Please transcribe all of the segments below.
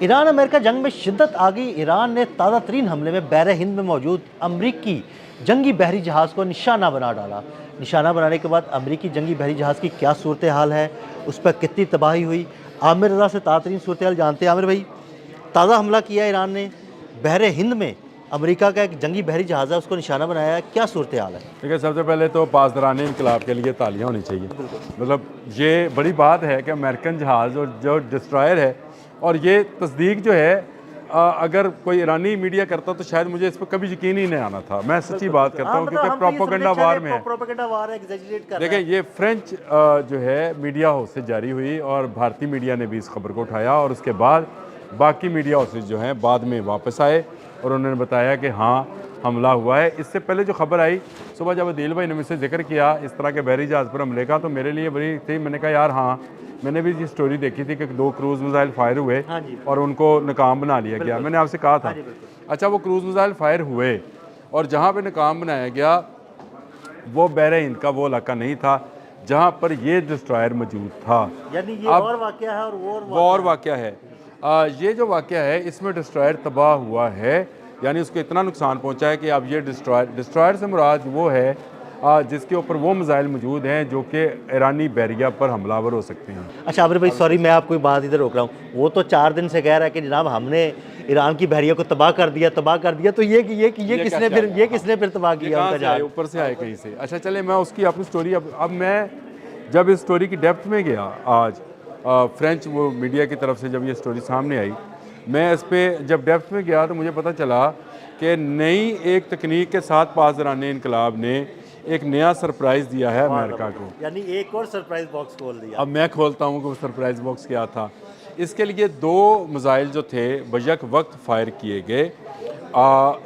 Iran America जंग में शिद्दत आ गई। ईरान ने ताज़ा तरीन हमले में बहर हिंद में मौजूद अमरीकी जंगी बहरी जहाज़ को निशाना बना डाला। निशाना बनाने के बाद अमरीकी जंगी बहरी जहाज़ की क्या सूरत हाल है, उस पर कितनी तबाही हुई, आमिर रज़ा से ताज़ा तरीन सूरत हाल जानते हैं। आमिर भाई, ताज़ा हमला किया ईरान ने बहर हिंद में, अमेरिका का एक जंगी बहरी जहाज़ है उसको निशाना बनाया है, क्या सूरत हाल है? देखिए, सबसे पहले तो पासदारान इनकलाब के लिए तालियां होनी चाहिए। मतलब ये बड़ी बात है कि अमेरिकन जहाज़ और जो डिस्ट्रॉयर है, और ये तस्दीक जो है अगर कोई ईरानी मीडिया करता तो शायद मुझे इस पर कभी यकीन ही नहीं आना था। मैं सच्ची बात करता हूँ क्योंकि प्रोपोगंडा वार में है। देखिए, ये फ्रेंच जो है मीडिया हाउस से जारी हुई और भारतीय मीडिया ने भी इस खबर को उठाया, और उसके बाद बाकी मीडिया हाउसेज जो हैं बाद में वापस आए और उन्होंने बताया कि हाँ हमला हुआ है। इससे पहले जो खबर आई सुबह, जब अदील भाई ने मुझसे जिक्र किया इस तरह के बहरी जहाज़ पर हमले का, तो मेरे लिए बड़ी थी। मैंने कहा यार हाँ, मैंने भी ये स्टोरी देखी थी कि 2 क्रूज़ मिसाइल फायर हुए और उनको नाकाम बना लिया गया। मैंने आपसे कहा था। अच्छा, वो क्रूज़ मिसाइल फायर हुए और जहाँ पे नाकाम बनाया गया वो बहर हिंद का वो इलाका नहीं था जहाँ पर ये डिस्ट्रॉयर मौजूद था। यानी ये और वाक़या है और वो और वाक़या है। ये जो वाक़या है इसमें डिस्ट्रॉयर तबाह हुआ है, यानी उसको इतना नुकसान पहुंचा है कि अब ये डिस्ट्रॉयर से मुराद वो है जिसके ऊपर वो मिसाइल मौजूद हैं जो कि ईरानी बहरिया पर हमलावर हो सकते हैं। अच्छा आमिर भाई, सॉरी मैं आपको बात इधर रोक रहा हूँ। वो तो 4 दिन से कह रहा है कि जनाब हमने ईरान की बहरिया को तबाह कर दिया। तो ये किसने फिर तबाह किया उनका जहाज? ऊपर से आए कहीं से। अच्छा चले, मैं उसकी अपनी स्टोरी अब मैं जब इस स्टोरी की डेप्थ में गया आज, फ्रेंच वो मीडिया की तरफ से जब ये स्टोरी सामने आई, मैं इस पर जब डेप्थ में गया तो मुझे पता चला कि नई एक तकनीक के साथ पासदारान इनकलाब ने एक नया सरप्राइज़ दिया है अमेरिका को। यानी एक और सरप्राइज बॉक्स खोल दिया। अब मैं खोलता हूँ कि वो सरप्राइज़ बॉक्स क्या था। इसके लिए 2 मिसाइल जो थे बयक वक्त फायर किए गए।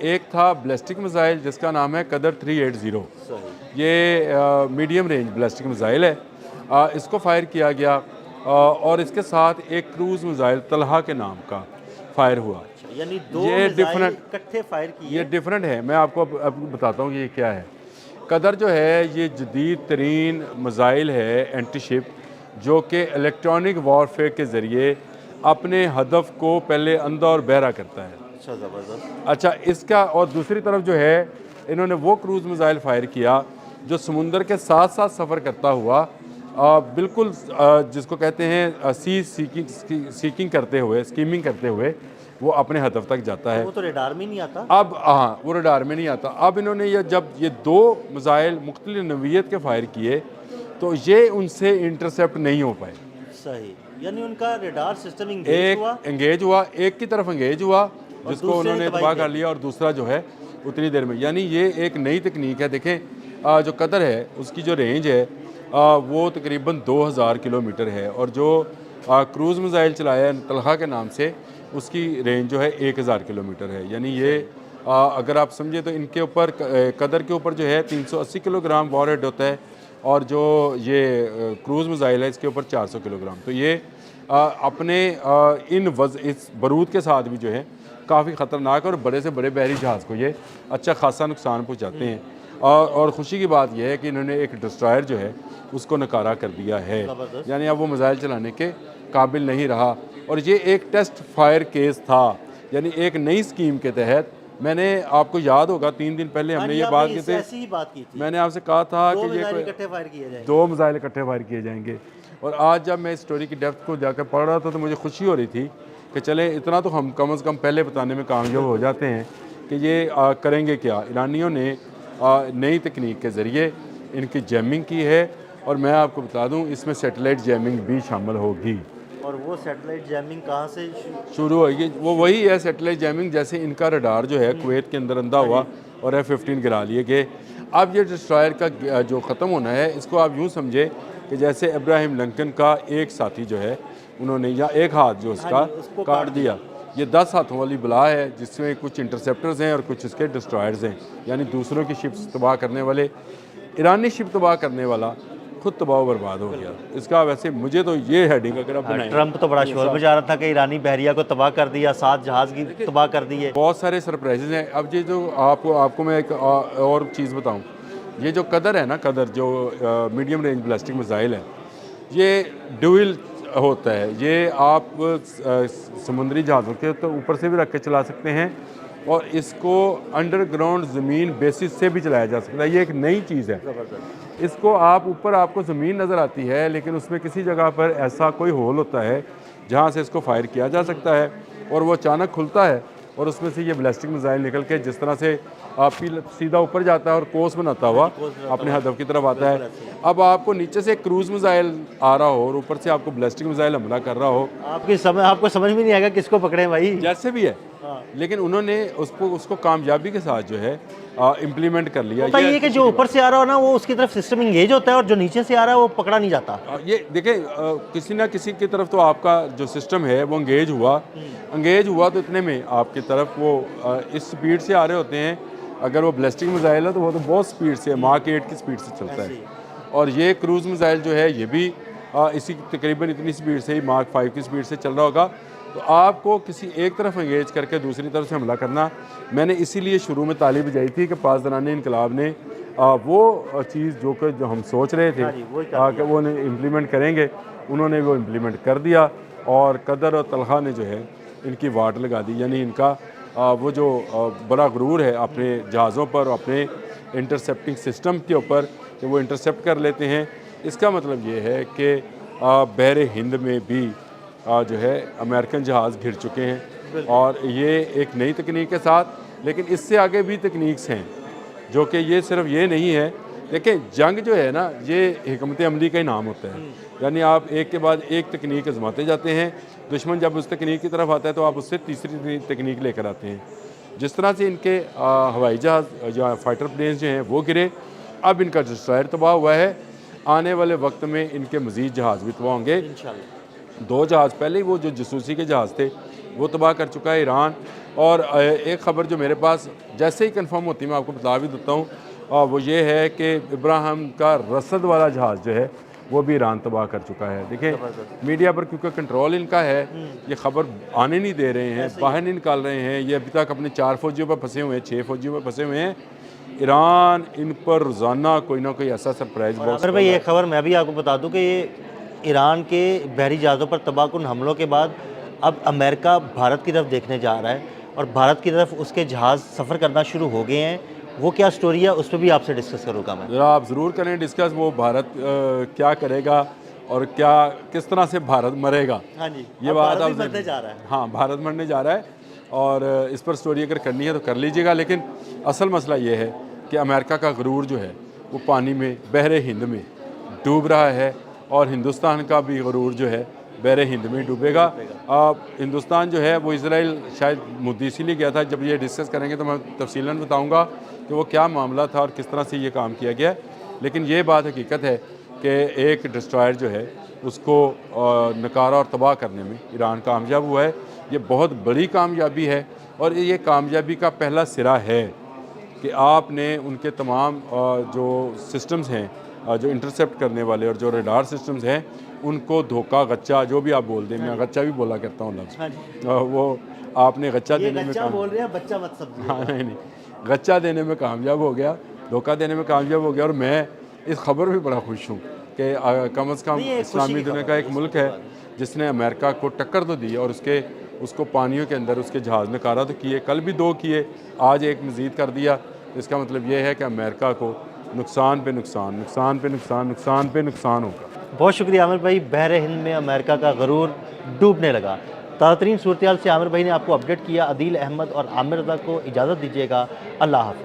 एक था बैलिस्टिक मिसाइल जिसका नाम है कदर 380। ये मीडियम रेंज बैलिस्टिक मिसाइल है। इसको फायर किया गया और इसके साथ एक क्रूज़ मिसाइल तलहा के नाम का फायर हुआ। यानी 2 ये डिफरेंट इकट्ठे फायर किए। ये डिफरेंट है। मैं आपको अब बताता हूँ कि ये क्या है। कदर जो है ये जदीद तरीन मिसाइल है एंटीशिप, जो कि इलेक्ट्रॉनिक वॉरफेयर के ज़रिए अपने हदफ को पहले अंधा और बहरा करता है। अच्छा, ज़बरदस्त। अच्छा, इसका और दूसरी तरफ जो है इन्होंने वो क्रूज़ मिसाइल फायर किया जो समुंदर के साथ साथ सफ़र करता हुआ बिल्कुल जिसको कहते हैं सीकिंग करते हुए, स्कीमिंग करते हुए वो अपने हदफ तक जाता है। वो तो रडार में नहीं आता। अब हाँ, वो रडार में नहीं आता। अब इन्होंने जब ये 2 मिसाइल मुख्तलिफ नवीयत के फायर किए तो ये उनसे इंटरसेप्ट नहीं हो पाए। सही, यानी उनका रडार सिस्टम एंगेज हुआ, एक की तरफ एंगेज हुआ जिसको उन्होंने तबाह कर लिया, और दूसरा जो है उतनी देर में। यानी ये एक नई तकनीक है। देखें, जो कदर है उसकी जो रेंज है वो तकरीबन 2000 किलोमीटर है, और जो क्रूज़ मिसाइल चलाया है तलहा के नाम से उसकी रेंज जो है 1000 किलोमीटर है। यानी ये अगर आप समझे तो इनके ऊपर कदर के ऊपर जो है 380 किलोग्राम वॉरहेड होता है, और जो ये क्रूज़ मिसाइल है इसके ऊपर 400 किलोग्राम। तो ये अपने इस बारूद के साथ भी जो है काफ़ी ख़तरनाक और बड़े से बड़े बहरी जहाज़ को ये अच्छा खासा नुकसान पहुँचाते हैं। और ख़ुशी की बात यह है कि इन्होंने एक डिस्ट्रॉयर जो है उसको नकारा कर दिया है, यानी अब वो मिसाइल चलाने के काबिल नहीं रहा। और ये एक टेस्ट फायर केस था, यानी एक नई स्कीम के तहत। मैंने आपको याद होगा 3 दिन पहले हमने ये बात की थी। मैंने आपसे कहा था कि ये 2 मिसाइल इकट्ठे फायर किए जाएंगे। और आज जब मैं इस स्टोरी की डेप्थ को जाकर पढ़ रहा था तो मुझे खुशी हो रही थी कि चले इतना तो हम कम से कम पहले बताने में कामयाब हो जाते हैं कि ये करेंगे क्या। ईरानियों ने नई तकनीक के ज़रिए इनकी जैमिंग की है, और मैं आपको बता दूं इसमें सैटेलाइट जैमिंग भी शामिल होगी। और वो सैटेलाइट जैमिंग कहाँ से शुरू होगी? वो वही है सैटेलाइट जैमिंग, जैसे इनका रडार जो है कुवैत के अंदर अंधा हुआ और F-15 गिरा लिए गए। अब ये डिस्ट्रॉयर का जो ख़त्म होना है इसको आप यूँ समझे कि जैसे इब्राहिम लिंकन का एक साथी जो है उन्होंने या एक हाथ जो उसका काट दिया। ये 10 हाथों वाली बला है जिसमें कुछ इंटरसेप्टर्स हैं और कुछ इसके डिस्ट्रॉयर्स हैं, यानी दूसरों की शिप्स तबाह करने वाले। ईरानी शिप तबाह करने वाला खुद तबाह बर्बाद हो गया। इसका वैसे मुझे तो ये हेडिंग अगर आप बनाएं, ट्रंप तो बड़ा शोर मचा रहा था कि ईरानी बहरिया को तबाह कर दिया, 7 जहाज़ की तबाह कर दी है। बहुत सारे सरप्राइजेज हैं। अब ये जो आपको मैं एक और चीज़ बताऊं, ये जो कदर है ना, कदर जो मीडियम रेंज बैलिस्टिक मिसाइल है, ये ड्यूल होता है। ये आप समुद्री जहाज़ों के तो ऊपर से भी रख के चला सकते हैं और इसको अंडरग्राउंड ज़मीन बेसिस से भी चलाया जा सकता है। ये एक नई चीज़ है। इसको आप ऊपर आपको ज़मीन नज़र आती है, लेकिन उसमें किसी जगह पर ऐसा कोई होल होता है जहाँ से इसको फायर किया जा सकता है और वो अचानक खुलता है और उसमें से ये बैलिस्टिक मिसाइल निकल के जिस तरह से सीधा ऊपर जाता है और कोर्स बनाता हुआ अपने हदफ की तरफ आता है। अब आपको नीचे से क्रूज़ मिसाइल आ रहा हो और ऊपर से आपको बैलिस्टिक मिसाइल हमला कर रहा हो, आपको समझ में नहीं आएगा किसको पकड़े भाई। जैसे भी है, लेकिन उन्होंने उसको कामयाबी के साथ जो है इम्प्लीमेंट कर लिया। होता ये कि जो ऊपर से आ रहा हो ना, वो उसकी तरफ सिस्टम इंगेज होता है और जो नीचे से आ रहा है वो पकड़ा नहीं जाता। ये देखें, किसी ना किसी की तरफ तो आपका जो सिस्टम है वो इंगेज हुआ तो इतने में आपकी तरफ वो इस स्पीड से आ रहे होते हैं। अगर वो बैलिस्टिक मिसाइल है तो वो तो बहुत स्पीड से, माक 8 की स्पीड से चलता है, और ये क्रूज़ मिसाइल जो है ये भी इसी तकरीबन इतनी स्पीड से ही माक 5 की स्पीड से चल रहा होगा। तो आपको किसी एक तरफ एंगेज करके दूसरी तरफ से हमला करना, मैंने इसीलिए शुरू में ताली बजाई थी कि पासदारान इनकलाब ने वो चीज़ जो हम सोच रहे थे कि वो इम्प्लीमेंट करेंगे, उन्होंने वो इम्प्लीमेंट कर दिया और कदर और तलहा ने जो है इनकी वाट लगा दी। यानी इनका वो जो बड़ा गुरूर है अपने जहाज़ों पर, अपने इंटरसेप्टिंग सिस्टम के ऊपर कि वो इंटरसेप्ट कर लेते हैं, इसका मतलब ये है कि बहर हिंद में भी जो है अमेरिकन जहाज़ घिर चुके हैं और ये एक नई तकनीक के साथ, लेकिन इससे आगे भी तकनीक्स हैं जो कि ये सिर्फ ये नहीं है। देखिए, जंग जो है ना, ये हिकमत अमली का ही नाम होता है। यानी आप एक के बाद एक तकनीक आजमाते जाते हैं, दुश्मन जब उस तकनीक की तरफ आता है तो आप उससे तीसरी तकनीक लेकर आते हैं। जिस तरह से इनके हवाई जहाज़ या फाइटर प्लेन्स जो हैं वो गिरे, अब इनका डिस्ट्रॉयर तबाह हुआ है, आने वाले वक्त में इनके मज़ीद जहाज़ भी तबाह होंगे। 2 जहाज़ पहले ही वो जो जसूसी के जहाज़ थे वो तबाह कर चुका है ईरान। और एक ख़बर जो मेरे पास जैसे ही कंफर्म होती है मैं आपको बता भी देता हूँ, वो ये है कि इब्राहिम का रसद वाला जहाज़ जो है वो भी ईरान तबाह कर चुका है। देखिए, मीडिया पर क्योंकि कंट्रोल इनका है, ये ख़बर आने नहीं दे रहे हैं, बाहर नहीं निकाल रहे हैं। ये अभी तक अपने 4 फ़ौजियों पर फंसे हुए हैं, 6 फ़ौजियों पर फंसे हुए हैं। ईरान इन पर रोज़ाना कोई ना कोई ऐसा सरप्राइज़ बॉक्स। भाई, ये खबर मैं भी आपको बता दूं कि ये ईरान के बहरी जहाज़ों पर तबाहकुन हमलों के बाद अब अमेरिका भारत की तरफ देखने जा रहा है और भारत की तरफ उसके जहाज़ सफ़र करना शुरू हो गए हैं। वो क्या स्टोरी है, उस पर भी आपसे डिस्कस करूँगा मैं। ज़रा आप ज़रूर करें डिस्कस, वो भारत क्या करेगा और किस तरह से भारत मरेगा। हाँ जी, ये बात आप मरने जा रहा है। हाँ, भारत मरने जा रहा है और इस पर स्टोरी अगर करनी है तो कर लीजिएगा। लेकिन असल मसला ये है कि अमेरिका का गुरूर जो है वो पानी में, बहरे हिंद में डूब रहा है और हिंदुस्तान का भी गुरूर जो है बहरे हिंद में डूबेगा। हिंदुस्तान जो है वो इजराइल शायद मुद्दे इसीलिए गया था। जब ये डिस्कस करेंगे तो मैं तफसीलन बताऊंगा कि वो क्या मामला था और किस तरह से ये काम किया गया। लेकिन ये बात हकीकत है कि एक डिस्ट्रॉयर जो है उसको नकारा और तबाह करने में ईरान कामयाब हुआ है। ये बहुत बड़ी कामयाबी है और ये कामयाबी का पहला सिरा है कि आपने उनके तमाम जो सिस्टम्स हैं, जो इंटरसेप्ट करने वाले और जो रडार सिस्टम्स हैं, उनको धोखा, गच्चा, जो भी आप बोल दें, मैं गच्चा भी बोला करता हूँ लफ्ज़, वो आपने गच्चा देने में बोल रहे हैं, बच्चा मत समझिए। हाँ, नहीं, गच्चा देने में कामयाब हो गया, धोखा देने में कामयाब हो गया। और मैं इस खबर में बड़ा खुश हूँ कि कम से कम इस्लामी दुनिया का एक मुल्क है जिसने अमेरिका को टक्कर तो दी और उसको पानियों के अंदर उसके जहाज़ नकारा तो किए, कल भी 2 किए, आज एक मज़ीद कर दिया। इसका मतलब ये है कि अमेरिका को नुकसान पे नुकसान, नुकसान पे नुकसान, नुकसान पे नुकसान होगा। बहुत शुक्रिया आमिर भाई। बहरे हिंद में अमेरिका का गरूर डूबने लगा। ताज़ा तरीन सूरत हाल से आमिर भाई ने आपको अपडेट किया। अदील अहमद और आमिर रज़ा को इजाज़त दीजिएगा। अल्लाह हाफ़िज़।